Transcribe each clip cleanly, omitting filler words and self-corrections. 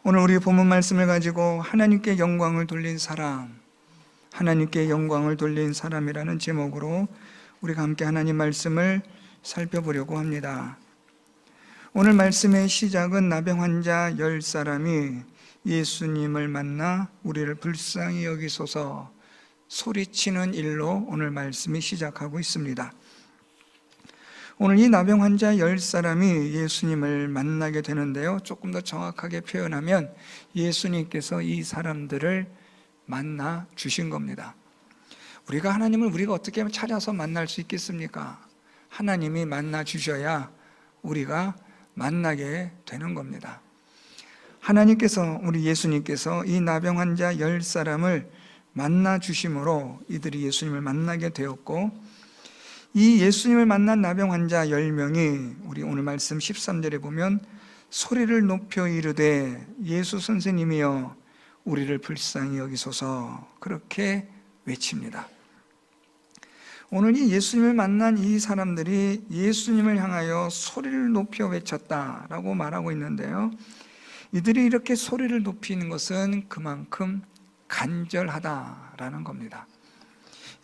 오늘 우리 본문 말씀을 가지고 하나님께 영광을 돌린 사람, 하나님께 영광을 돌린 사람이라는 제목으로 우리가 함께 하나님 말씀을 살펴보려고 합니다. 오늘 말씀의 시작은 나병 환자 10사람이 예수님을 만나 우리를 불쌍히 여기소서 소리치는 일로 오늘 말씀이 시작하고 있습니다. 오늘 이 나병 환자 10사람이 예수님을 만나게 되는데요, 조금 더 정확하게 표현하면 예수님께서 이 사람들을 만나 주신 겁니다. 우리가 하나님을 우리가 어떻게 찾아서 만날 수 있겠습니까? 하나님이 만나 주셔야 우리가 만나게 되는 겁니다. 하나님께서, 우리 예수님께서 이 나병 환자 10사람을 만나 주심으로 이들이 예수님을 만나게 되었고, 이 예수님을 만난 나병 환자 10명이 우리 오늘 말씀 13절에 보면 소리를 높여 이르되 예수 선생님이여 우리를 불쌍히 여기소서 그렇게 외칩니다. 오늘 이 예수님을 만난 이 사람들이 예수님을 향하여 소리를 높여 외쳤다라고 말하고 있는데요, 이들이 이렇게 소리를 높이는 것은 그만큼 간절하다라는 겁니다.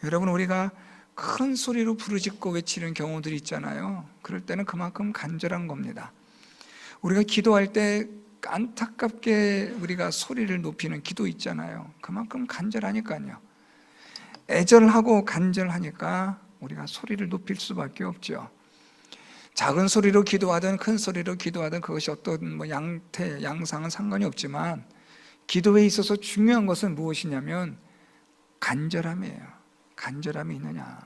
여러분, 우리가 큰 소리로 부르짖고 외치는 경우들이 있잖아요. 그럴 때는 그만큼 간절한 겁니다. 우리가 기도할 때 안타깝게 우리가 소리를 높이는 기도 있잖아요. 그만큼 간절하니까요. 애절하고 간절하니까 우리가 소리를 높일 수밖에 없죠. 작은 소리로 기도하든 큰 소리로 기도하든 그것이 어떤 양상은 상관이 없지만 기도에 있어서 중요한 것은 무엇이냐면 간절함이에요. 간절함이 있느냐.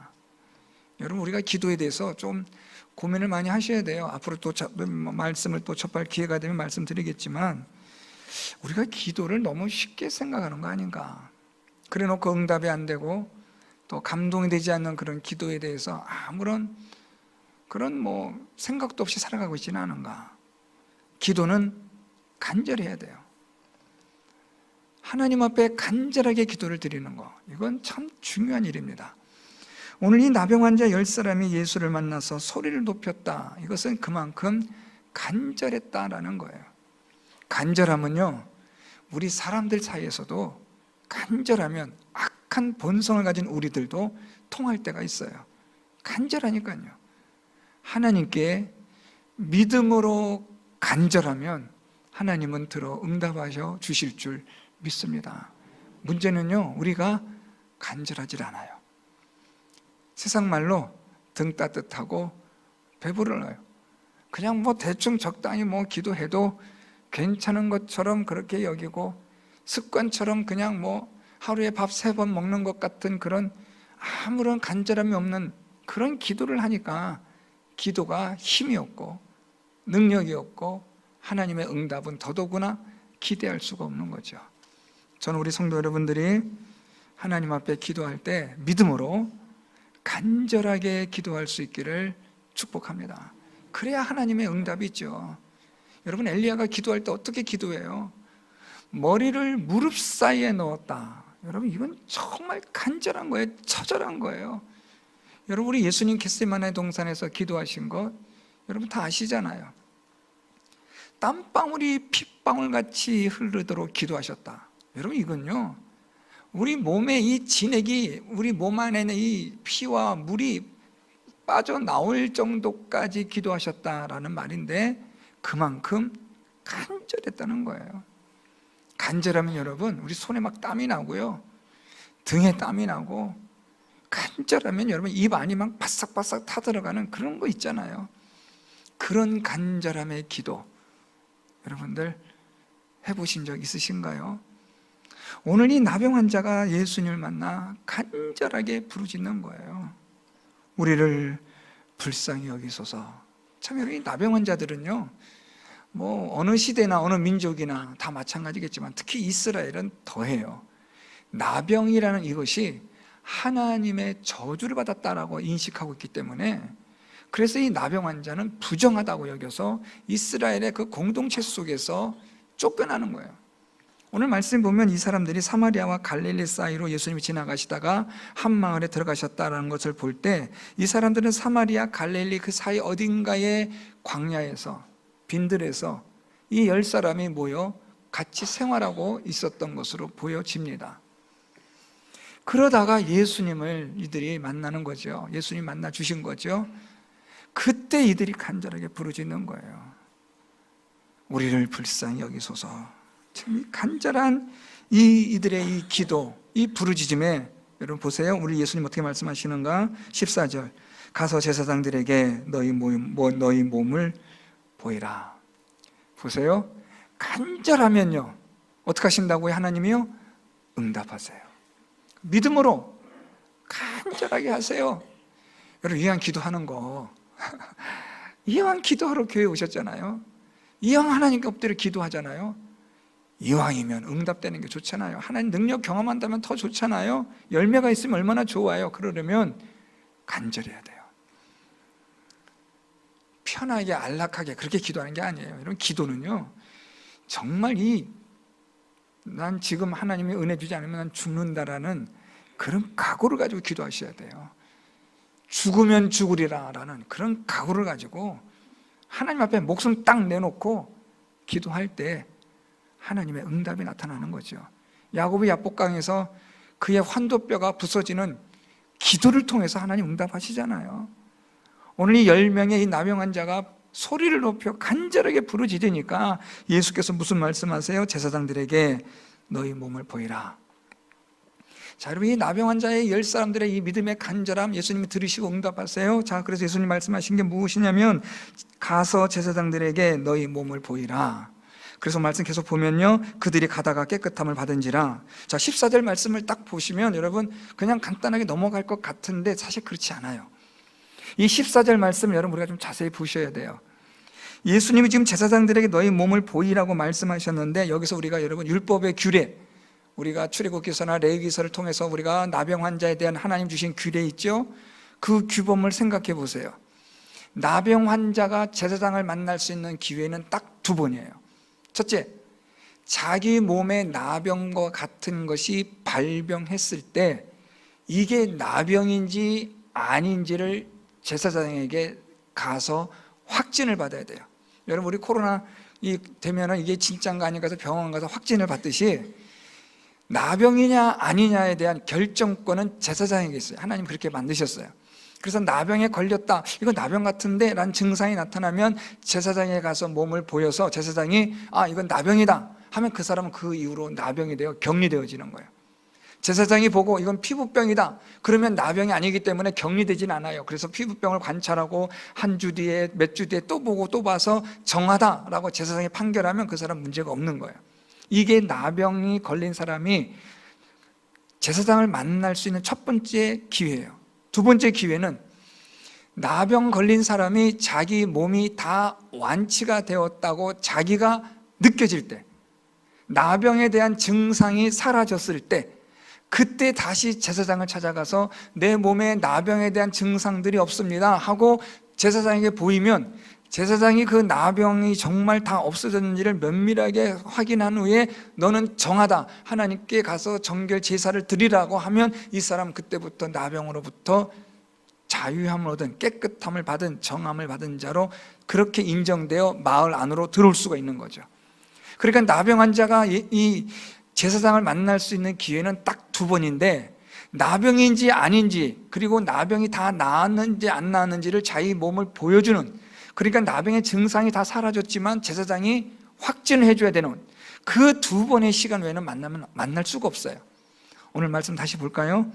여러분, 우리가 기도에 대해서 좀 고민을 많이 하셔야 돼요. 앞으로 또 말씀을 또 접할 기회가 되면 말씀드리겠지만, 우리가 기도를 너무 쉽게 생각하는 거 아닌가. 그래 놓고 응답이 안 되고 또 감동이 되지 않는 그런 기도에 대해서 아무런 그런 생각도 없이 살아가고 있지는 않은가. 기도는 간절해야 돼요. 하나님 앞에 간절하게 기도를 드리는 거, 이건 참 중요한 일입니다. 오늘 이 나병 환자 10사람이 예수를 만나서 소리를 높였다, 이것은 그만큼 간절했다라는 거예요. 간절함은요, 우리 사람들 사이에서도 간절하면 악한 본성을 가진 우리들도 통할 때가 있어요. 간절하니까요. 하나님께 믿음으로 간절하면 하나님은 들어 응답하셔 주실 줄 믿습니다. 문제는요, 우리가 간절하지 않아요. 세상 말로 등 따뜻하고 배부르요. 그냥 대충 적당히 기도해도 괜찮은 것처럼 그렇게 여기고, 습관처럼 그냥 하루에 밥 3번 먹는 것 같은 그런 아무런 간절함이 없는 그런 기도를 하니까 기도가 힘이 없고 능력이 없고 하나님의 응답은 더더구나 기대할 수가 없는 거죠. 저는 우리 성도 여러분들이 하나님 앞에 기도할 때 믿음으로 간절하게 기도할 수 있기를 축복합니다. 그래야 하나님의 응답이 있죠. 여러분, 엘리야가 기도할 때 어떻게 기도해요? 머리를 무릎 사이에 넣었다. 여러분, 이건 정말 간절한 거예요. 처절한 거예요. 여러분, 우리 예수님 겟세마네 동산에서 기도하신 것 여러분 다 아시잖아요. 땀방울이 핏방울같이 흐르도록 기도하셨다. 여러분, 이건요, 우리 몸의 이 진액이, 우리 몸 안에 있는 이 피와 물이 빠져나올 정도까지 기도하셨다라는 말인데 그만큼 간절했다는 거예요. 간절하면 여러분, 우리 손에 막 땀이 나고요, 등에 땀이 나고, 간절하면 여러분 입 안이 막 바싹바싹 타들어가는 그런 거 있잖아요. 그런 간절함의 기도 여러분들 해보신 적 있으신가요? 오늘 이 나병 환자가 예수님을 만나 간절하게 부르짖는 거예요. 우리를 불쌍히 여기소서. 참, 여러분, 이 나병 환자들은요, 어느 시대나 어느 민족이나 다 마찬가지겠지만 특히 이스라엘은 더해요. 나병이라는 이것이 하나님의 저주를 받았다라고 인식하고 있기 때문에, 그래서 이 나병 환자는 부정하다고 여겨서 이스라엘의 그 공동체 속에서 쫓겨나는 거예요. 오늘 말씀 보면 이 사람들이 사마리아와 갈릴리 사이로 예수님이 지나가시다가 한 마을에 들어가셨다는 것을 볼 때, 이 사람들은 사마리아, 갈릴리 그 사이 어딘가의 광야에서, 빈들에서 이 10사람이 모여 같이 생활하고 있었던 것으로 보여집니다. 그러다가 예수님을 이들이 만나는 거죠. 예수님 만나 주신 거죠. 그때 이들이 간절하게 부르짖는 거예요. 우리를 불쌍히 여기소서. 참 간절한 이들의 이 기도, 이 부르짖음에 여러분 보세요. 우리 예수님 어떻게 말씀하시는가? 14절. 가서 제사장들에게 너희 몸을 보이라. 보세요. 간절하면요 어떻게 하신다고요? 하나님이요? 응답하세요. 믿음으로 간절하게 하세요. 여러분 이왕 기도하는 거 이왕 기도하러 교회 오셨잖아요. 이왕 하나님께 엎드려 기도하잖아요. 이왕이면 응답되는 게 좋잖아요. 하나님 능력 경험한다면 더 좋잖아요. 열매가 있으면 얼마나 좋아요. 그러려면 간절해야 돼요. 편하게 안락하게 그렇게 기도하는 게 아니에요. 여러분 기도는요 정말 난 지금 하나님이 은혜 주지 않으면 난 죽는다라는 그런 각오를 가지고 기도하셔야 돼요. 죽으면 죽으리라 라는 그런 각오를 가지고 하나님 앞에 목숨 딱 내놓고 기도할 때 하나님의 응답이 나타나는 거죠. 야곱이 야복강에서 그의 환도뼈가 부서지는 기도를 통해서 하나님 응답하시잖아요. 오늘 이 10명의 이 나병 환자가 소리를 높여 간절하게 부르짖으니까 예수께서 무슨 말씀하세요? 제사장들에게 너희 몸을 보이라. 자, 여러분 이 나병 환자의 10사람들의 이 믿음의 간절함 예수님이 들으시고 응답하세요. 자, 그래서 예수님 말씀하신 게 무엇이냐면 가서 제사장들에게 너희 몸을 보이라. 그래서 말씀 계속 보면요 그들이 가다가 깨끗함을 받은지라. 자, 14절 말씀을 딱 보시면 여러분 그냥 간단하게 넘어갈 것 같은데 사실 그렇지 않아요. 이 14절 말씀을 여러분 우리가 좀 자세히 보셔야 돼요. 예수님이 지금 제사장들에게 너희 몸을 보이라고 말씀하셨는데 여기서 우리가 여러분 율법의 규례, 우리가 출애굽기서나 레위기서를 통해서 우리가 나병 환자에 대한 하나님 주신 규례 있죠? 그 규범을 생각해 보세요. 나병 환자가 제사장을 만날 수 있는 기회는 딱 2번이에요. 첫째, 자기 몸에 나병과 같은 것이 발병했을 때 이게 나병인지 아닌지를 제사장에게 가서 확진을 받아야 돼요. 여러분 우리 코로나 되면은 이게 진짜인가 아닌가 해서 병원 가서 확진을 받듯이 나병이냐 아니냐에 대한 결정권은 제사장에게 있어요. 하나님 그렇게 만드셨어요. 그래서 나병에 걸렸다, 이거 나병 같은데 라는 증상이 나타나면 제사장에 가서 몸을 보여서 제사장이 이건 나병이다 하면 그 사람은 그 이후로 나병이 되어 격리되어지는 거예요. 제사장이 보고 이건 피부병이다 그러면 나병이 아니기 때문에 격리되진 않아요. 그래서 피부병을 관찰하고 한 주 뒤에 몇 주 뒤에 또 보고 또 봐서 정하다라고 제사장이 판결하면 그 사람 문제가 없는 거예요. 이게 나병이 걸린 사람이 제사장을 만날 수 있는 첫 번째 기회예요. 2번째 기회는 나병 걸린 사람이 자기 몸이 다 완치가 되었다고 자기가 느껴질 때, 나병에 대한 증상이 사라졌을 때 그때 다시 제사장을 찾아가서 내 몸에 나병에 대한 증상들이 없습니다 하고 제사장에게 보이면 제사장이 그 나병이 정말 다 없어졌는지를 면밀하게 확인한 후에 너는 정하다, 하나님께 가서 정결 제사를 드리라고 하면 이 사람 그때부터 나병으로부터 자유함을 얻은, 깨끗함을 받은, 정함을 받은 자로 그렇게 인정되어 마을 안으로 들어올 수가 있는 거죠. 그러니까 나병 환자가 이 제사장을 만날 수 있는 기회는 딱 2번인데 나병인지 아닌지 그리고 나병이 다 나았는지 안 나았는지를 자기 몸을 보여주는, 그러니까 나병의 증상이 다 사라졌지만 제사장이 확진을 해줘야 되는 그 2번의 시간 외에는 만날 수가 없어요. 오늘 말씀 다시 볼까요?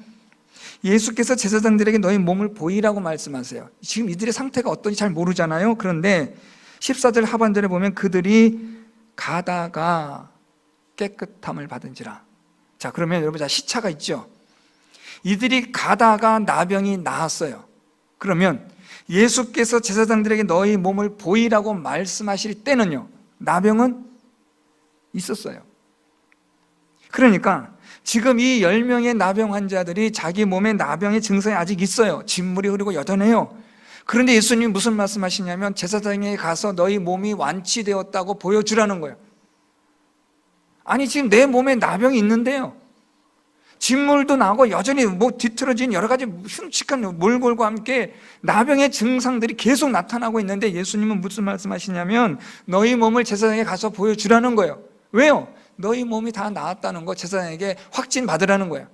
예수께서 제사장들에게 너희 몸을 보이라고 말씀하세요. 지금 이들의 상태가 어떤지 잘 모르잖아요. 그런데 14절 하반절에 보면 그들이 가다가 깨끗함을 받은지라. 자, 그러면 여러분 시차가 있죠. 이들이 가다가 나병이 나았어요. 그러면 예수께서 제사장들에게 너희 몸을 보이라고 말씀하실 때는요 나병은 있었어요. 그러니까 지금 이 10명의 나병 환자들이 자기 몸에 나병의 증상이 아직 있어요. 진물이 흐르고 여전해요. 그런데 예수님이 무슨 말씀하시냐면 제사장에 가서 너희 몸이 완치되었다고 보여주라는 거예요. 아니 지금 내 몸에 나병이 있는데요 진물도 나고 여전히 뒤틀어진 여러 가지 흉측한 몰골과 함께 나병의 증상들이 계속 나타나고 있는데 예수님은 무슨 말씀하시냐면 너희 몸을 제사장에 가서 보여주라는 거예요. 왜요? 너희 몸이 다 나았다는 거 제사장에게 확진 받으라는 거예요.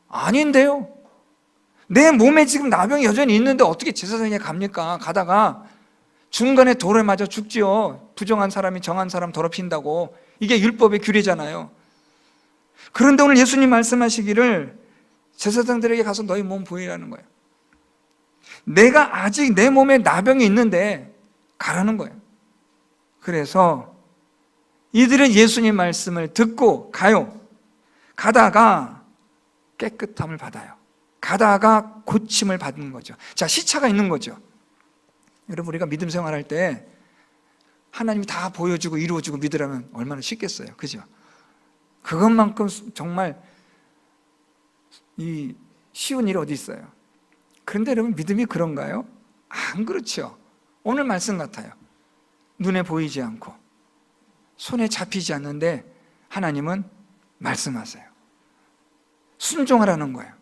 아닌데요. 내 몸에 지금 나병이 여전히 있는데 어떻게 제사장에게 갑니까? 가다가 중간에 돌에 맞아 죽지요. 부정한 사람이 정한 사람 더럽힌다고. 이게 율법의 규례잖아요. 그런데 오늘 예수님 말씀하시기를 제사장들에게 가서 너희 몸 보이라는 거예요. 내가 아직 내 몸에 나병이 있는데 가라는 거예요. 그래서 이들은 예수님 말씀을 듣고 가요. 가다가 깨끗함을 받아요. 가다가 고침을 받는 거죠. 자, 시차가 있는 거죠. 여러분, 우리가 믿음 생활할 때 하나님이 다 보여주고 이루어주고 믿으라면 얼마나 쉽겠어요. 그죠? 그것만큼 정말 이 쉬운 일이 어디 있어요. 그런데 여러분, 믿음이 그런가요? 안 그렇죠. 오늘 말씀 같아요. 눈에 보이지 않고 손에 잡히지 않는데 하나님은 말씀하세요. 순종하라는 거예요.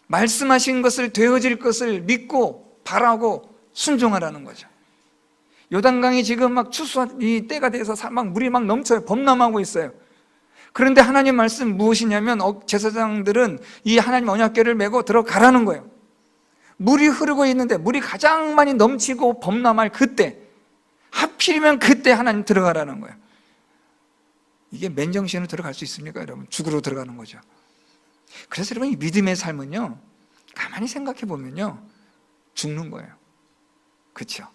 말씀하신 것을, 되어질 것을 믿고 바라고 순종하라는 거죠. 요단강이 지금 막 추수한 이 때가 돼서 막 물이 막 넘쳐요. 범람하고 있어요. 그런데 하나님 말씀 무엇이냐면 제사장들은 이 하나님 언약궤를 메고 들어가라는 거예요. 물이 흐르고 있는데, 물이 가장 많이 넘치고 범람할 그때, 하필이면 그때 하나님 들어가라는 거예요. 이게 맨정신으로 들어갈 수 있습니까, 여러분? 죽으러 들어가는 거죠. 그래서 여러분, 이 믿음의 삶은요, 가만히 생각해 보면요, 죽는 거예요. 그렇죠?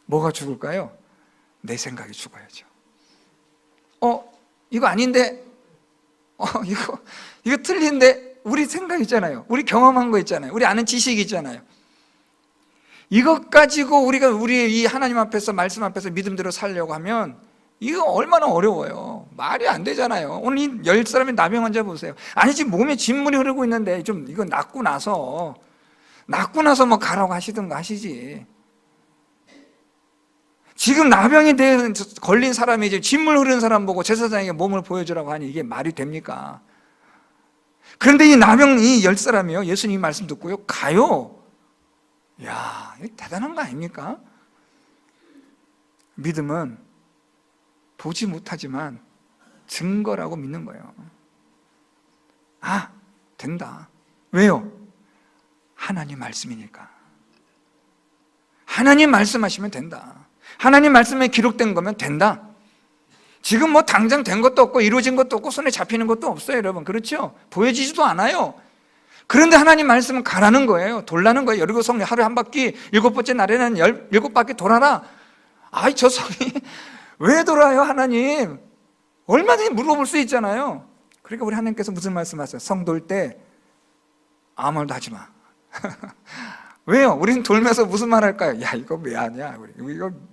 뭐가 죽을까요? 내 생각이 죽어야죠. 이거 아닌데, 이거 틀린데, 우리 생각 있잖아요. 우리 경험한 거 있잖아요. 우리 아는 지식이 있잖아요. 이것 가지고 우리가 우리 이 하나님 앞에서, 말씀 앞에서 믿음대로 살려고 하면 이거 얼마나 어려워요. 말이 안 되잖아요. 오늘 이 10사람의 나병 환자 보세요. 아니, 지금 몸에 진물이 흐르고 있는데 좀 이거 낫고 나서 뭐 가라고 하시든가 하시지. 지금 나병이 걸린 사람이 이제 진물 흐르는 사람 보고 제사장에게 몸을 보여주라고 하니 이게 말이 됩니까? 그런데 이 나병 이 10사람이요, 예수님 말씀 듣고요, 가요. 야, 이거 대단한 거 아닙니까? 믿음은 보지 못하지만 증거라고 믿는 거예요. 아, 된다. 왜요? 하나님 말씀이니까. 하나님 말씀하시면 된다. 하나님 말씀에 기록된 거면 된다. 지금 뭐 당장 된 것도 없고 이루어진 것도 없고 손에 잡히는 것도 없어요, 여러분. 그렇죠? 보여지지도 않아요. 그런데 하나님 말씀은 가라는 거예요. 돌라는 거예요. 여리고 성 하루에 한 바퀴, 7번째 날에는 17바퀴 돌아라. 아이, 저 성이 왜 돌아요, 하나님? 얼마든지 물어볼 수 있잖아요. 그러니까 우리 하나님께서 무슨 말씀하세요? 성 돌 때 아무 말도 하지 마. 왜요? 우리는 돌면서 무슨 말 할까요? 야, 이거 왜 하냐?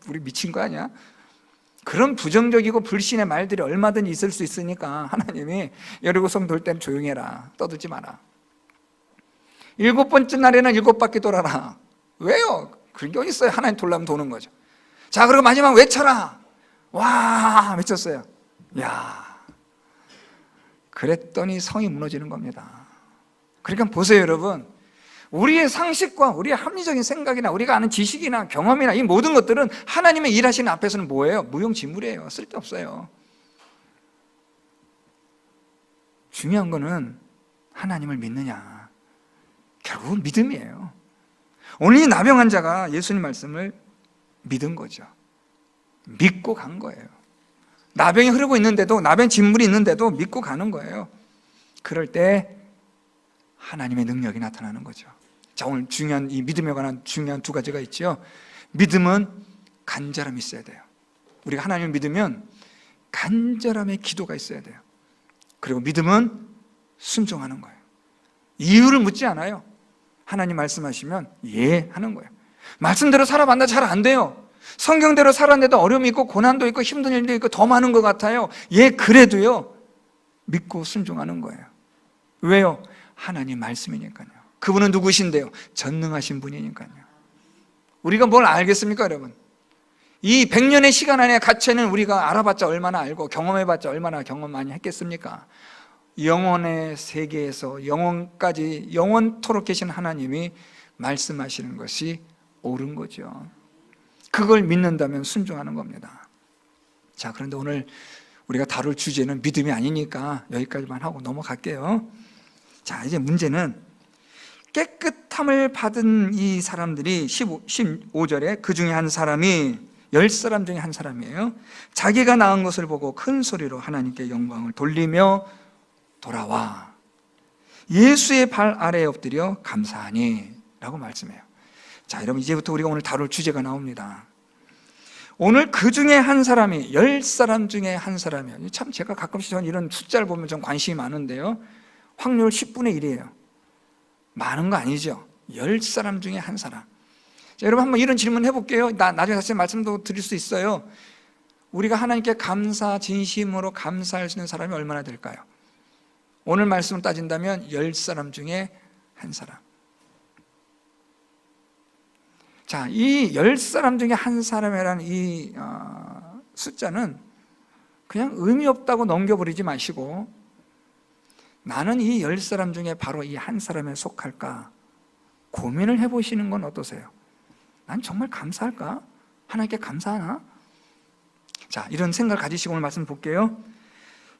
우리 미친 거 아니야? 그런 부정적이고 불신의 말들이 얼마든지 있을 수 있으니까 하나님이 여리고 성 돌 때는 조용히 해라. 떠들지 마라. 7번째 날에는 7바퀴 돌아라. 왜요? 그런 게 어디 있어요? 하나님 돌라면 도는 거죠. 자, 그리고 마지막 외쳐라. 와, 외쳤어요. 야, 그랬더니 성이 무너지는 겁니다. 그러니까 보세요, 여러분. 우리의 상식과 우리의 합리적인 생각이나 우리가 아는 지식이나 경험이나 이 모든 것들은 하나님의 일하시는 앞에서는 뭐예요? 무용지물이에요. 쓸데없어요. 중요한 거는 하나님을 믿느냐. 결국은 믿음이에요. 오늘 이 나병 환자가 예수님 말씀을 믿은 거죠. 믿고 간 거예요. 나병이 흐르고 있는데도, 나병 진물이 있는데도 믿고 가는 거예요. 그럴 때 하나님의 능력이 나타나는 거죠. 자, 오늘 중요한 이 믿음에 관한 중요한 2가지가 있죠. 믿음은 간절함이 있어야 돼요. 우리가 하나님을 믿으면 간절함의 기도가 있어야 돼요. 그리고 믿음은 순종하는 거예요. 이유를 묻지 않아요. 하나님 말씀하시면 예 하는 거예요. 말씀대로 살아봤나 잘 안 돼요. 성경대로 살았는데도 어려움이 있고 고난도 있고 힘든 일도 있고 더 많은 것 같아요. 예, 그래도요, 믿고 순종하는 거예요. 왜요? 하나님 말씀이니까요. 그분은 누구신데요? 전능하신 분이니까요. 우리가 뭘 알겠습니까, 여러분? 이 100년의 시간 안에 갇혀있는 우리가 알아봤자 얼마나 알고 경험해봤자 얼마나 경험 많이 했겠습니까? 영원의 세계에서 영원까지 영원토록 계신 하나님이 말씀하시는 것이 옳은 거죠. 그걸 믿는다면 순종하는 겁니다. 자, 그런데 오늘 우리가 다룰 주제는 믿음이 아니니까 여기까지만 하고 넘어갈게요. 자, 이제 문제는 깨끗함을 받은 이 사람들이 15절에 그 중에 한 사람이 10사람 중에 한 사람이에요. 자기가 낳은 것을 보고 큰 소리로 하나님께 영광을 돌리며 돌아와 예수의 발 아래에 엎드려 감사하니 라고 말씀해요. 자, 여러분, 이제부터 우리가 오늘 다룰 주제가 나옵니다. 오늘 그 중에 한 사람이 10사람 중에 한 사람이에요. 참 제가 가끔씩 저는 이런 숫자를 보면 좀 관심이 많은데요, 확률 10분의 1이에요 많은 거 아니죠. 10사람 중에 한 사람. 자, 여러분, 한번 이런 질문 해볼게요. 나중에 다시 말씀도 드릴 수 있어요. 우리가 하나님께 진심으로 감사할 수 있는 사람이 얼마나 될까요? 오늘 말씀을 따진다면 10사람 중에 한 사람. 자, 이 10사람 중에 한 사람이라는 이 숫자는 그냥 의미 없다고 넘겨버리지 마시고, 나는 이 10사람 중에 바로 이 한 사람에 속할까 고민을 해보시는 건 어떠세요? 난 정말 감사할까? 하나님께 감사하나? 자, 이런 생각을 가지시고 오늘 말씀 볼게요.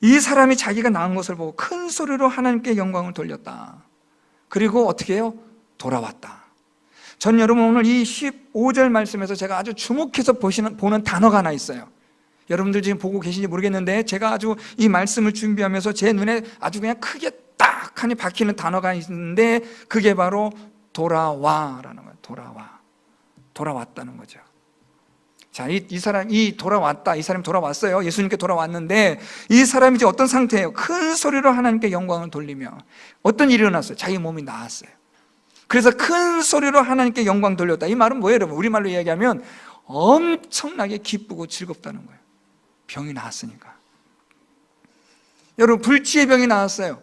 이 사람이 자기가 낳은 것을 보고 큰 소리로 하나님께 영광을 돌렸다. 그리고 어떻게 해요? 돌아왔다. 전 여러분, 오늘 이 15절 말씀에서 제가 아주 주목해서 보는 단어가 하나 있어요. 여러분들 지금 보고 계신지 모르겠는데, 제가 아주 이 말씀을 준비하면서 제 눈에 아주 그냥 크게 딱 하니 박히는 단어가 있는데, 그게 바로 돌아와라는 거예요. 돌아왔다는 거죠. 자, 이 사람이 돌아왔다. 이 사람이 돌아왔어요. 예수님께 돌아왔는데, 이 사람이 이제 어떤 상태예요? 큰 소리로 하나님께 영광을 돌리며 어떤 일이 일어났어요? 자기 몸이 나았어요. 그래서 큰 소리로 하나님께 영광 돌렸다. 이 말은 뭐예요, 여러분? 우리말로 이야기하면 엄청나게 기쁘고 즐겁다는 거예요. 병이 나았으니까. 여러분, 불치의 병이 나았어요.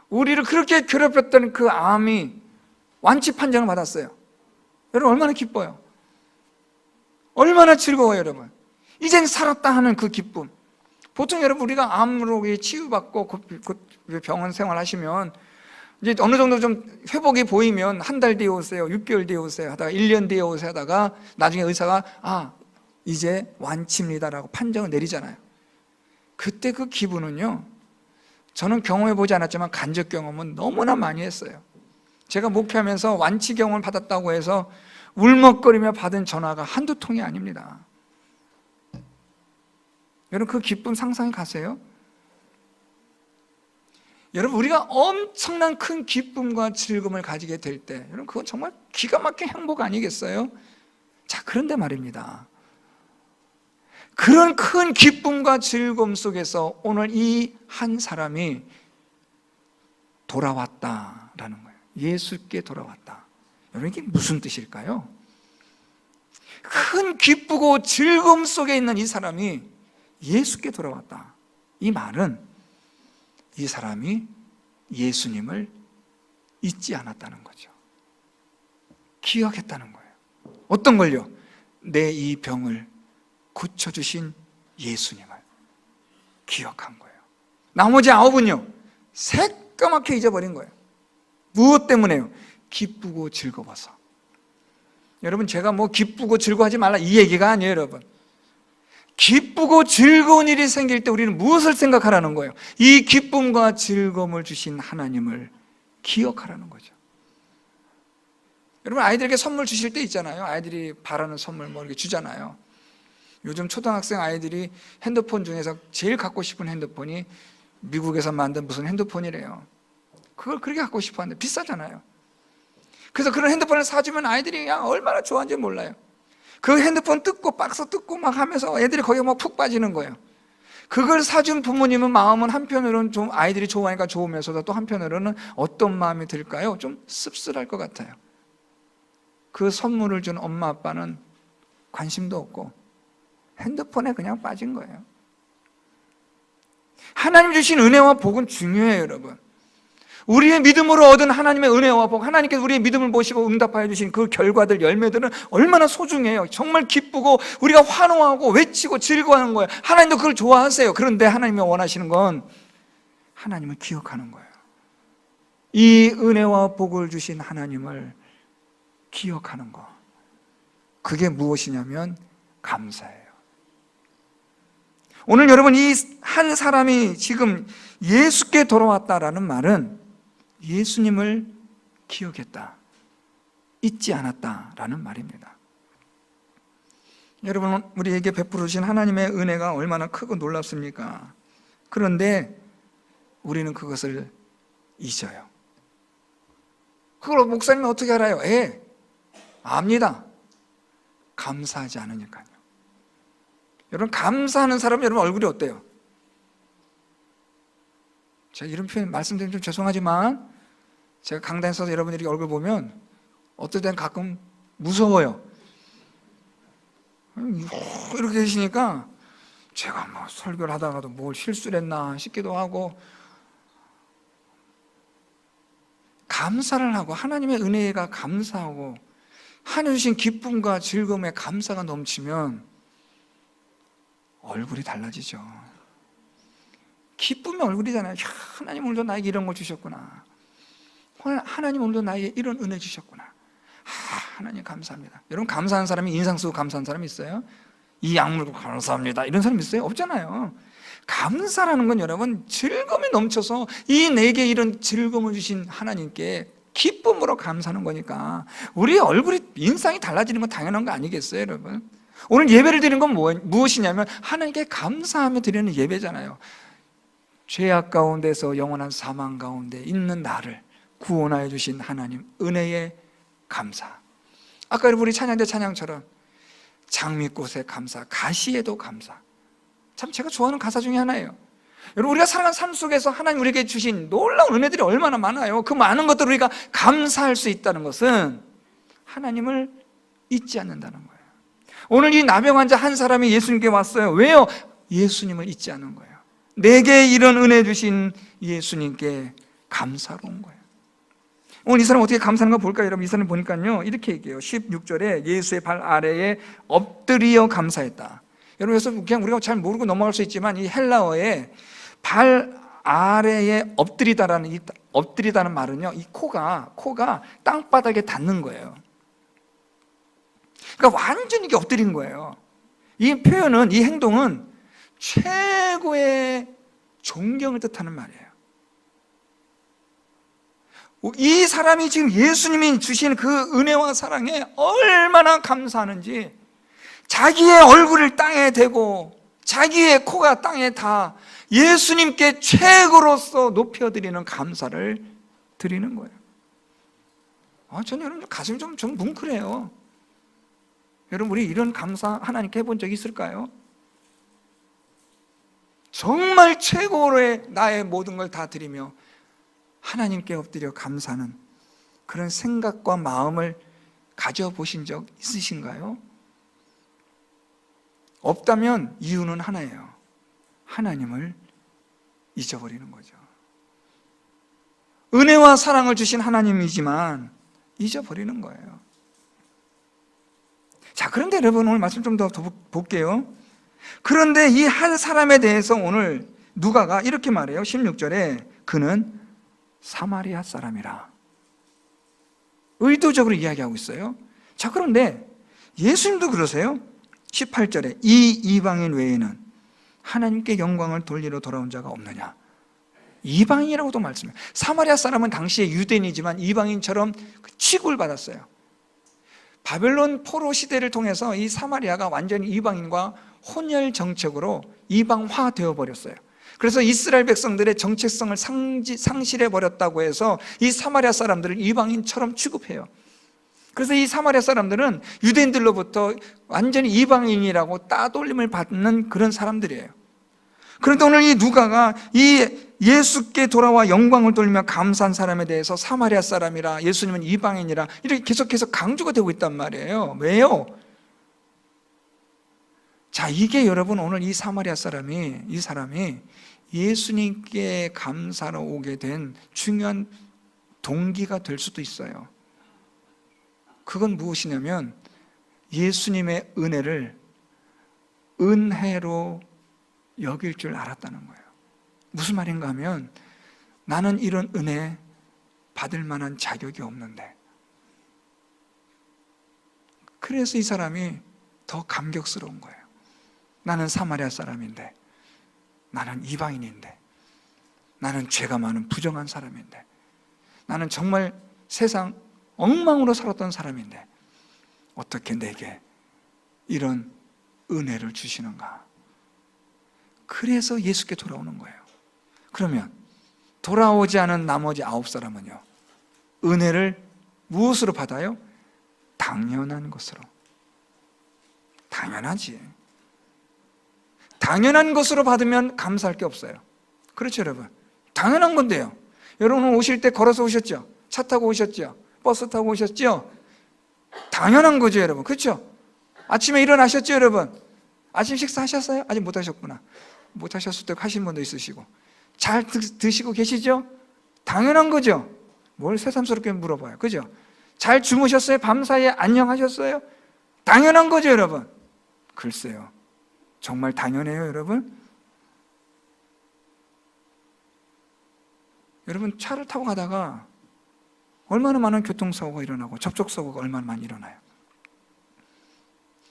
우리를 그렇게 괴롭혔던 그 암이 완치 판정을 받았어요. 여러분, 얼마나 기뻐요? 얼마나 즐거워요, 여러분? 이젠 살았다 하는 그 기쁨. 보통 여러분, 우리가 암으로 치유받고 그 병원 생활하시면 이제 어느 정도 좀 회복이 보이면 한 달 뒤에 오세요, 6개월 뒤에 오세요 하다가 1년 뒤에 오세요 하다가 나중에 의사가 이제 완치입니다라고 판정을 내리잖아요. 그때 그 기분은요, 저는 경험해보지 않았지만 간접 경험은 너무나 많이 했어요. 제가 목회하면서 완치 경험을 받았다고 해서 울먹거리며 받은 전화가 한두 통이 아닙니다. 여러분, 그 기쁨 상상해 가세요? 여러분, 우리가 엄청난 큰 기쁨과 즐거움을 가지게 될 때, 여러분, 그건 정말 기가 막힌 행복 아니겠어요? 자, 그런데 말입니다, 그런 큰 기쁨과 즐거움 속에서 오늘 이 한 사람이 돌아왔다라는 거예요. 예수께 돌아왔다. 여러분, 이게 무슨 뜻일까요? 큰 기쁘고 즐거움 속에 있는 이 사람이 예수께 돌아왔다. 이 말은 이 사람이 예수님을 잊지 않았다는 거죠. 기억했다는 거예요. 어떤 걸요? 내 이 병을 고쳐주신 예수님을 기억한 거예요. 나머지 9은요, 새까맣게 잊어버린 거예요. 무엇 때문에요? 기쁘고 즐거워서. 여러분, 제가 뭐 기쁘고 즐거워하지 말라 이 얘기가 아니에요, 여러분. 기쁘고 즐거운 일이 생길 때 우리는 무엇을 생각하라는 거예요? 이 기쁨과 즐거움을 주신 하나님을 기억하라는 거죠. 여러분, 아이들에게 선물 주실 때 있잖아요. 아이들이 바라는 선물 뭐 이렇게 주잖아요. 요즘 초등학생 아이들이 핸드폰 중에서 제일 갖고 싶은 핸드폰이 미국에서 만든 무슨 핸드폰이래요. 그걸 그렇게 갖고 싶어 하는데 비싸잖아요. 그래서 그런 핸드폰을 사주면 아이들이 얼마나 좋아하는지 몰라요. 그 핸드폰 뜯고 박스 뜯고 막 하면서 애들이 거기에 막 푹 빠지는 거예요. 그걸 사준 부모님은 마음은 한편으로는 좀 아이들이 좋아하니까 좋으면서도 또 한편으로는 어떤 마음이 들까요? 좀 씁쓸할 것 같아요. 그 선물을 준 엄마 아빠는 관심도 없고 핸드폰에 그냥 빠진 거예요. 하나님 주신 은혜와 복은 중요해요, 여러분. 우리의 믿음으로 얻은 하나님의 은혜와 복, 하나님께서 우리의 믿음을 보시고 응답하여 주신 그 결과들, 열매들은 얼마나 소중해요. 정말 기쁘고 우리가 환호하고 외치고 즐거워하는 거예요. 하나님도 그걸 좋아하세요. 그런데 하나님이 원하시는 건 하나님을 기억하는 거예요. 이 은혜와 복을 주신 하나님을 기억하는 거, 그게 무엇이냐면 감사예요. 오늘 여러분, 이 한 사람이 지금 예수께 돌아왔다라는 말은 예수님을 기억했다, 잊지 않았다라는 말입니다. 여러분, 우리에게 베풀으신 하나님의 은혜가 얼마나 크고 놀랍습니까? 그런데 우리는 그것을 잊어요. 그걸 목사님이 어떻게 알아요? 압니다. 감사하지 않으니까요. 여러분, 감사하는 사람 여러분 얼굴이 어때요? 제가 이런 표현 말씀드리면 좀 죄송하지만 제가 강단에서 여러분들이 얼굴 보면 어떨 땐 가끔 무서워요. 이렇게 계시니까 제가 뭐 설교를 하다가도 뭘 실수를 했나 싶기도 하고, 감사를 하고 하나님의 은혜가 감사하고 하나님 주신 기쁨과 즐거움에 감사가 넘치면 얼굴이 달라지죠. 기쁨의 얼굴이잖아요. 하나님 오늘도 나에게 이런 걸 주셨구나. 하나님 오늘도 나에게 이런 은혜 주셨구나. 하나님 감사합니다. 여러분, 감사한 사람이 인상 쓰고 감사한 사람이 있어요? 이 약물고 감사합니다 이런 사람 있어요? 없잖아요. 감사라는 건 여러분 즐거움이 넘쳐서 이 내게 이런 즐거움을 주신 하나님께 기쁨으로 감사하는 거니까 우리 얼굴이 인상이 달라지는 건 당연한 거 아니겠어요, 여러분? 오늘 예배를 드리는 건 무엇이냐면 하나님께 감사하며 드리는 예배잖아요. 죄악 가운데서 영원한 사망 가운데 있는 나를 구원하여 주신 하나님 은혜의 감사. 아까 우리 찬양대 찬양처럼 장미꽃에 감사, 가시에도 감사. 참 제가 좋아하는 가사 중에 하나예요. 여러분, 우리가 살아가는 삶 속에서 하나님 우리에게 주신 놀라운 은혜들이 얼마나 많아요. 그 많은 것들을 우리가 감사할 수 있다는 것은 하나님을 잊지 않는다는 거예요. 오늘 이 나병 환자 한 사람이 예수님께 왔어요. 왜요? 예수님을 잊지 않은 거예요. 내게 이런 은혜 주신 예수님께 감사로 온 거예요. 오늘 이 사람 어떻게 감사하는가 볼까요? 여러분, 이 사람 보니까요 이렇게 얘기해요. 16절에 예수의 발 아래에 엎드려 감사했다. 여러분, 그래서 그냥 우리가 잘 모르고 넘어갈 수 있지만 이 헬라어에 발 아래에 엎드리다는 말은요, 이 코가 땅바닥에 닿는 거예요. 그러니까 완전히 이게 엎드린 거예요. 이 표현은, 이 행동은 최고의 존경을 뜻하는 말이에요. 이 사람이 지금 예수님이 주신 그 은혜와 사랑에 얼마나 감사하는지, 자기의 얼굴을 땅에 대고 자기의 코가 땅에 닿아 예수님께 최고로서 높여드리는 감사를 드리는 거예요. 저는 여러분 가슴이 좀 뭉클해요. 여러분, 우리 이런 감사 하나님께 해본 적 있을까요? 정말 최고로의 나의 모든 걸 다 드리며 하나님께 엎드려 감사하는 그런 생각과 마음을 가져보신 적 있으신가요? 없다면 이유는 하나예요. 하나님을 잊어버리는 거죠. 은혜와 사랑을 주신 하나님이지만 잊어버리는 거예요. 자, 그런데 여러분, 오늘 말씀 좀 더 볼게요. 그런데 이 한 사람에 대해서 오늘 누가가 이렇게 말해요. 16절에 그는 사마리아 사람이라 의도적으로 이야기하고 있어요. 자, 그런데 예수님도 그러세요. 18절에 이 이방인 외에는 하나님께 영광을 돌리러 돌아온 자가 없느냐. 이방인이라고도 말씀해요. 사마리아 사람은 당시에 유대인이지만 이방인처럼 취급을 받았어요. 바벨론 포로 시대를 통해서 이 사마리아가 완전히 이방인과 혼혈 정책으로 이방화 되어버렸어요. 그래서 이스라엘 백성들의 정체성을 상실해버렸다고 해서 이 사마리아 사람들을 이방인처럼 취급해요. 그래서 이 사마리아 사람들은 유대인들로부터 완전히 이방인이라고 따돌림을 받는 그런 사람들이에요. 그런데 오늘 이 누가가 이 예수께 돌아와 영광을 돌리며 감사한 사람에 대해서 사마리아 사람이라, 예수님은 이방인이라 이렇게 계속해서 강조가 되고 있단 말이에요. 왜요? 자, 이게 여러분 오늘 이 사마리아 사람이, 이 사람이 예수님께 감사로 오게 된 중요한 동기가 될 수도 있어요. 그건 무엇이냐면 예수님의 은혜를 은혜로 여길 줄 알았다는 거예요. 무슨 말인가 하면 나는 이런 은혜 받을 만한 자격이 없는데, 그래서 이 사람이 더 감격스러운 거예요. 나는 사마리아 사람인데 나는 이방인인데, 나는 죄가 많은 부정한 사람인데, 나는 정말 세상 엉망으로 살았던 사람인데 어떻게 내게 이런 은혜를 주시는가? 그래서 예수께 돌아오는 거예요. 그러면 돌아오지 않은 나머지 9사람은요, 은혜를 무엇으로 받아요? 당연한 것으로. 당연하지. 당연한 것으로 받으면 감사할 게 없어요. 그렇죠, 여러분? 당연한 건데요. 여러분 오실 때 걸어서 오셨죠? 차 타고 오셨죠? 버스 타고 오셨죠? 당연한 거죠, 여러분. 그렇죠? 아침에 일어나셨죠, 여러분? 아침 식사하셨어요? 아직 못 하셨구나. 못 하셨을 때 하신 분도 있으시고. 잘 드시고 계시죠? 당연한 거죠. 뭘 새삼스럽게 물어봐요. 그죠? 잘 주무셨어요? 밤사이에 안녕하셨어요? 당연한 거죠, 여러분. 글쎄요, 정말 당연해요, 여러분? 여러분, 차를 타고 가다가 얼마나 많은 교통사고가 일어나고 접촉사고가 얼마나 많이 일어나요.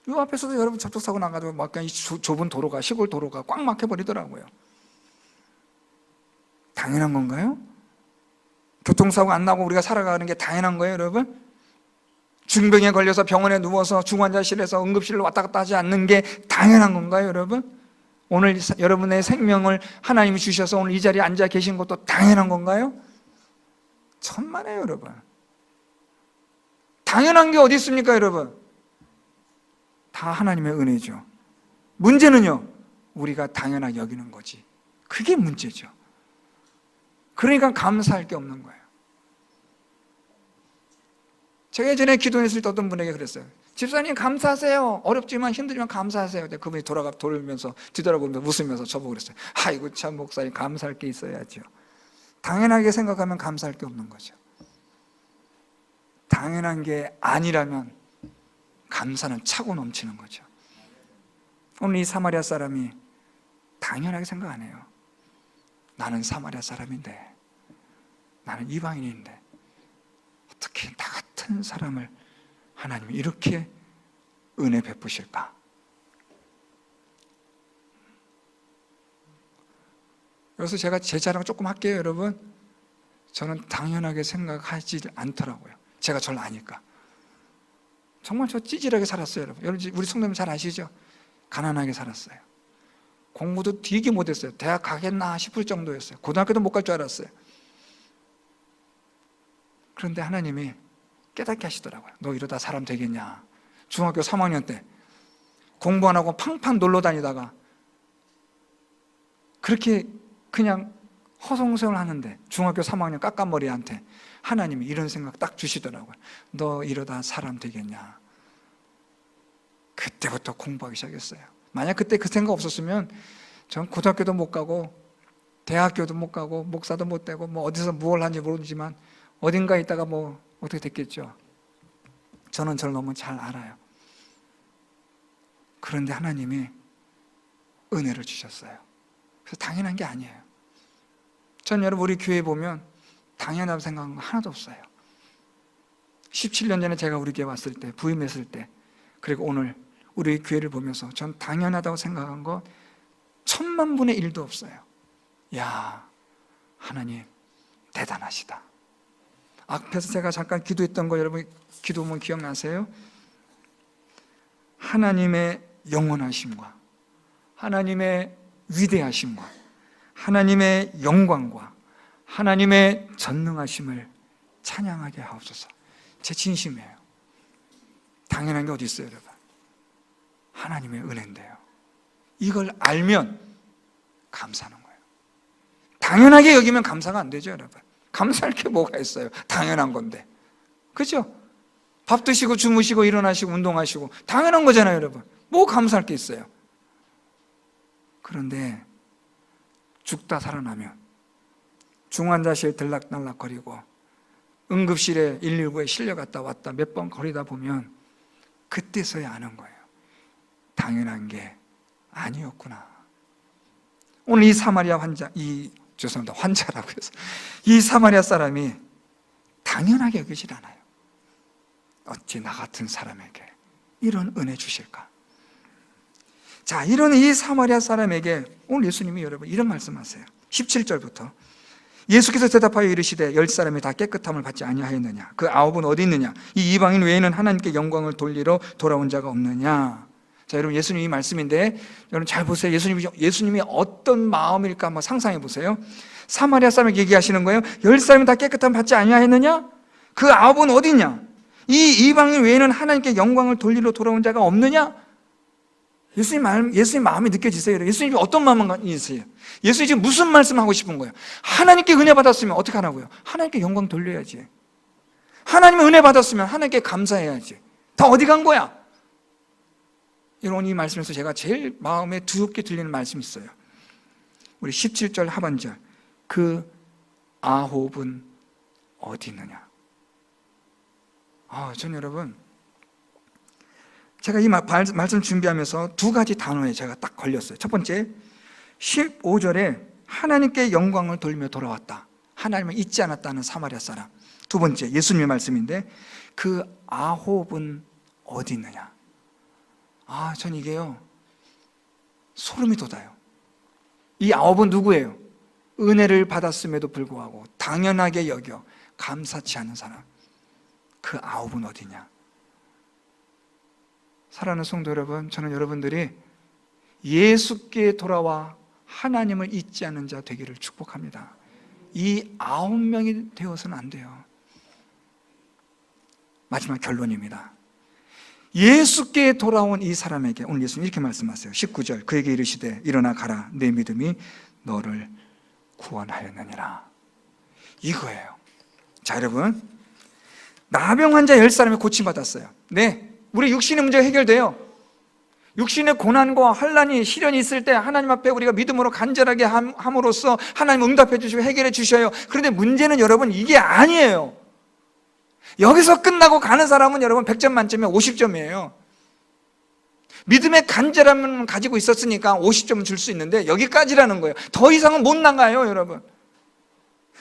이 앞에서도 여러분 접촉사고 나가지고 막 그냥 좁은 도로가, 시골 도로가 꽉 막혀버리더라고요. 당연한 건가요? 교통사고 안 나고 우리가 살아가는 게 당연한 거예요, 여러분? 중병에 걸려서 병원에 누워서 중환자실에서 응급실로 왔다 갔다 하지 않는 게 당연한 건가요, 여러분? 오늘 여러분의 생명을 하나님이 주셔서 오늘 이 자리에 앉아 계신 것도 당연한 건가요? 천만에요, 여러분. 당연한 게 어디 있습니까, 여러분? 다 하나님의 은혜죠. 문제는요, 우리가 당연하게 여기는 거지. 그게 문제죠. 그러니까 감사할 게 없는 거예요. 제가 예전에 기도했을 때 어떤 분에게 그랬어요. 집사님 감사하세요. 어렵지만 힘들지만 감사하세요. 그분이 돌면서 뒤돌아보면서 웃으면서 저보고 그랬어요. 아이고 참 목사님, 감사할 게 있어야죠. 당연하게 생각하면 감사할 게 없는 거죠. 당연한 게 아니라면 감사는 차고 넘치는 거죠. 오늘 이 사마리아 사람이 당연하게 생각 안 해요. 나는 사마리아 사람인데, 나는 이방인인데 어떻게 나 같은 사람을 하나님이 이렇게 은혜 베푸실까? 여기서 제가 제 자랑 조금 할게요, 여러분. 저는 당연하게 생각하지 않더라고요. 제가 저를 아니까. 정말 저 찌질하게 살았어요, 여러분. 우리 성도님 잘 아시죠? 가난하게 살았어요. 공부도 되게 못했어요. 대학 가겠나 싶을 정도였어요. 고등학교도 못 갈 줄 알았어요. 그런데 하나님이 깨닫게 하시더라고요. 너 이러다 사람 되겠냐? 중학교 3학년 때 공부 안 하고 팡팡 놀러 다니다가 그렇게 그냥 허송세월 하는데 중학교 3학년 깎아머리한테 하나님이 이런 생각 딱 주시더라고요. 너 이러다 사람 되겠냐? 그때부터 공부하기 시작했어요. 만약 그때 그 생각 없었으면 전 고등학교도 못 가고 대학교도 못 가고 목사도 못 되고 뭐 어디서 무엇을 하는지 모르지만 어딘가에 있다가 뭐 어떻게 됐겠죠. 저는 저를 너무 잘 알아요. 그런데 하나님이 은혜를 주셨어요. 그래서 당연한 게 아니에요. 전 여러분 우리 교회에 보면 당연하다고 생각한 거 하나도 없어요. 17년 전에 제가 우리 교회 왔을 때, 부임했을 때, 그리고 오늘 우리 교회를 보면서 전 당연하다고 생각한 거 1000만 분의 1도 없어요. 야, 하나님 대단하시다. 앞에서 제가 잠깐 기도했던 거 여러분 기도문 기억나세요? 하나님의 영원하심과 하나님의 위대하심과 하나님의 영광과 하나님의 전능하심을 찬양하게 하옵소서. 제 진심이에요. 당연한 게 어디 있어요, 여러분? 하나님의 은혜인데요. 이걸 알면 감사하는 거예요. 당연하게 여기면 감사가 안 되죠, 여러분. 감사할 게 뭐가 있어요? 당연한 건데. 그렇죠? 밥 드시고 주무시고 일어나시고 운동하시고 당연한 거잖아요, 여러분. 뭐 감사할 게 있어요? 그런데 죽다 살아나면 중환자실 들락날락거리고 응급실에 119에 실려갔다 왔다 몇 번 거리다 보면 그때서야 아는 거예요. 당연한 게 아니었구나. 오늘 이 사마리아 환자라고 해서 이 사마리아 사람이 당연하게 여기질 않아요. 어찌 나 같은 사람에게 이런 은혜 주실까? 자, 이런 이 사마리아 사람에게 오늘 예수님이 여러분 이런 말씀하세요. 17절부터 예수께서 대답하여 이르시되 10사람이 다 깨끗함을 받지 아니하였느냐? 그 9은 어디 있느냐? 이 이방인 외에는 하나님께 영광을 돌리러 돌아온 자가 없느냐? 자, 여러분 예수님이 말씀인데 여러분 잘 보세요. 예수님이 어떤 마음일까 한번 상상해 보세요. 사마리아 사람에게 얘기하시는 거예요. 10사람이 다 깨끗함을 받지 아니하였느냐? 그 9은 어디 있냐? 이 이방인 외에는 하나님께 영광을 돌리러 돌아온 자가 없느냐? 예수님 마음이 느껴지세요? 예수님이 어떤 마음이세요? 예수님이 지금 무슨 말씀하고 싶은 거예요? 하나님께 은혜 받았으면 어떻게 하라고요? 하나님께 영광 돌려야지. 하나님의 은혜 받았으면 하나님께 감사해야지. 다 어디 간 거야? 여러분, 이 말씀에서 제가 제일 마음에 두렵게 들리는 말씀이 있어요. 우리 17절 하반절, 그 아홉은 어디 있느냐? 전 여러분, 제가 이 말씀 준비하면서 두 가지 단어에 제가 딱 걸렸어요. 첫 번째, 15절에 하나님께 영광을 돌리며 돌아왔다. 하나님을 잊지 않았다는 사마리아 사람. 두 번째, 예수님의 말씀인데 그 아홉은 어디 있느냐? 전 이게요, 소름이 돋아요. 이 아홉은 누구예요? 은혜를 받았음에도 불구하고 당연하게 여겨 감사치 않은 사람. 그 아홉은 어디냐? 사랑하는 성도 여러분, 저는 여러분들이 예수께 돌아와 하나님을 잊지 않는 자 되기를 축복합니다. 이 9명이 되어서는 안 돼요. 마지막 결론입니다. 예수께 돌아온 이 사람에게 오늘 예수님 이렇게 말씀하세요. 19절, 그에게 이르시되 일어나 가라, 내 믿음이 너를 구원하였느니라. 이거예요. 자, 여러분, 나병 환자 10사람이 고침받았어요. 네, 우리 육신의 문제가 해결돼요. 육신의 고난과 환난이 시련이 있을 때 하나님 앞에 우리가 믿음으로 간절하게 함으로써 하나님 응답해 주시고 해결해 주셔요. 그런데 문제는 여러분 이게 아니에요. 여기서 끝나고 가는 사람은 여러분 100점 만점에 50점이에요. 믿음의 간절함을 가지고 있었으니까 50점은 줄 수 있는데 여기까지라는 거예요. 더 이상은 못 나가요, 여러분.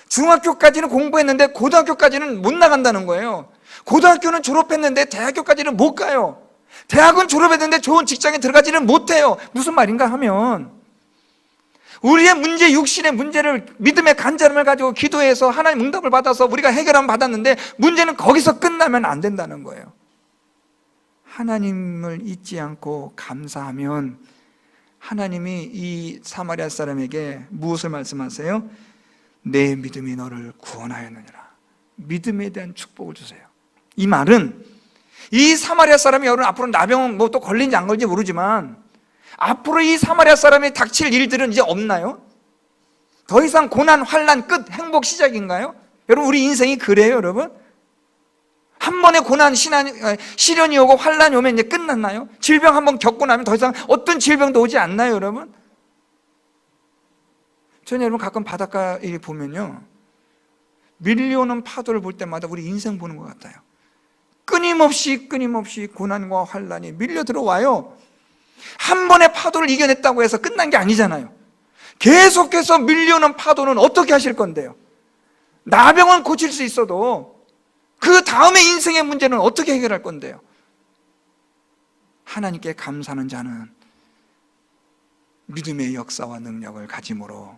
중학교까지는 공부했는데 고등학교까지는 못 나간다는 거예요. 고등학교는 졸업했는데 대학교까지는 못 가요. 대학은 졸업했는데 좋은 직장에 들어가지는 못해요. 무슨 말인가 하면 우리의 문제, 육신의 문제를 믿음의 간절함을 가지고 기도해서 하나님 응답을 받아서 우리가 해결함을 받았는데 문제는 거기서 끝나면 안 된다는 거예요. 하나님을 잊지 않고 감사하면 하나님이 이 사마리아 사람에게 무엇을 말씀하세요? 내 믿음이 너를 구원하였느니라. 믿음에 대한 축복을 주세요. 이 말은 이 사마리아 사람이 여러분 앞으로 나병 또 걸린지 안 걸린지 모르지만 앞으로 이 사마리아 사람이 닥칠 일들은 이제 없나요? 더 이상 고난, 환난 끝, 행복 시작인가요? 여러분, 우리 인생이 그래요, 여러분? 한 번의 고난, 시련이 오고 환난이 오면 이제 끝났나요? 질병 한번 겪고 나면 더 이상 어떤 질병도 오지 않나요, 여러분? 저는 여러분 가끔 바닷가에 보면요, 밀려오는 파도를 볼 때마다 우리 인생 보는 것 같아요. 끊임없이 고난과 환난이 밀려 들어와요. 한 번의 파도를 이겨냈다고 해서 끝난 게 아니잖아요. 계속해서 밀려오는 파도는 어떻게 하실 건데요? 나병은 고칠 수 있어도 그 다음에 인생의 문제는 어떻게 해결할 건데요? 하나님께 감사하는 자는 믿음의 역사와 능력을 가짐으로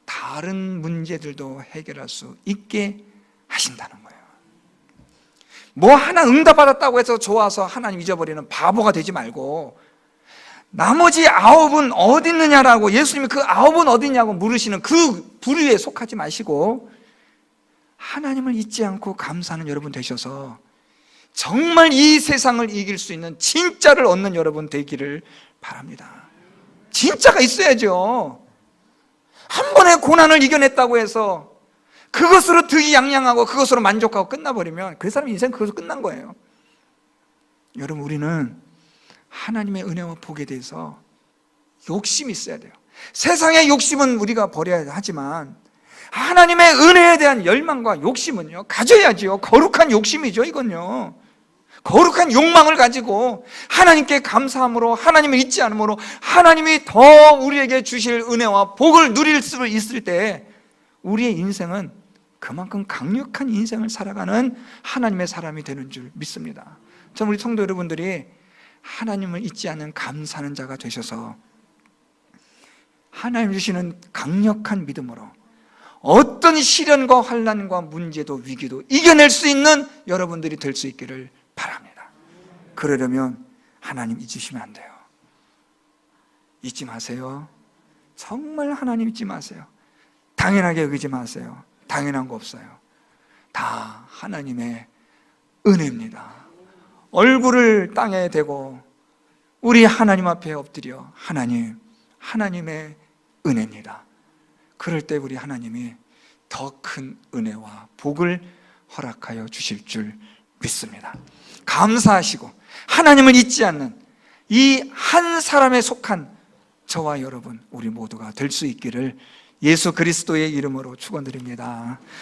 다른 문제들도 해결할 수 있게 하신다는 거예요. 뭐 하나 응답받았다고 해서 좋아서 하나님 잊어버리는 바보가 되지 말고 나머지 9은 어디 있느냐라고 예수님이 그 9은 어디 있냐고 물으시는 그 부류에 속하지 마시고 하나님을 잊지 않고 감사하는 여러분 되셔서 정말 이 세상을 이길 수 있는 진짜를 얻는 여러분 되기를 바랍니다. 진짜가 있어야죠. 한 번의 고난을 이겨냈다고 해서 그것으로 득이양양하고 그것으로 만족하고 끝나버리면 그 사람 인생 그것으로 끝난 거예요. 여러분, 우리는 하나님의 은혜와 복에 대해서 욕심이 있어야 돼요. 세상의 욕심은 우리가 버려야 하지만 하나님의 은혜에 대한 열망과 욕심은요 가져야지요. 거룩한 욕심이죠. 이건요 거룩한 욕망을 가지고 하나님께 감사함으로 하나님을 잊지 않음으로 하나님이 더 우리에게 주실 은혜와 복을 누릴 수 있을 때 우리의 인생은 그만큼 강력한 인생을 살아가는 하나님의 사람이 되는 줄 믿습니다. 참 우리 성도 여러분들이 하나님을 잊지 않는 감사하는 자가 되셔서 하나님 주시는 강력한 믿음으로 어떤 시련과 환난과 문제도 위기도 이겨낼 수 있는 여러분들이 될 수 있기를 바랍니다. 그러려면 하나님 잊으시면 안 돼요. 잊지 마세요. 정말 하나님 잊지 마세요. 당연하게 여기지 마세요. 당연한 거 없어요. 다 하나님의 은혜입니다. 얼굴을 땅에 대고 우리 하나님 앞에 엎드려 하나님의 은혜입니다. 그럴 때 우리 하나님이 더 큰 은혜와 복을 허락하여 주실 줄 믿습니다. 감사하시고 하나님을 잊지 않는 이 한 사람에 속한 저와 여러분 우리 모두가 될 수 있기를 예수 그리스도의 이름으로 축원드립니다.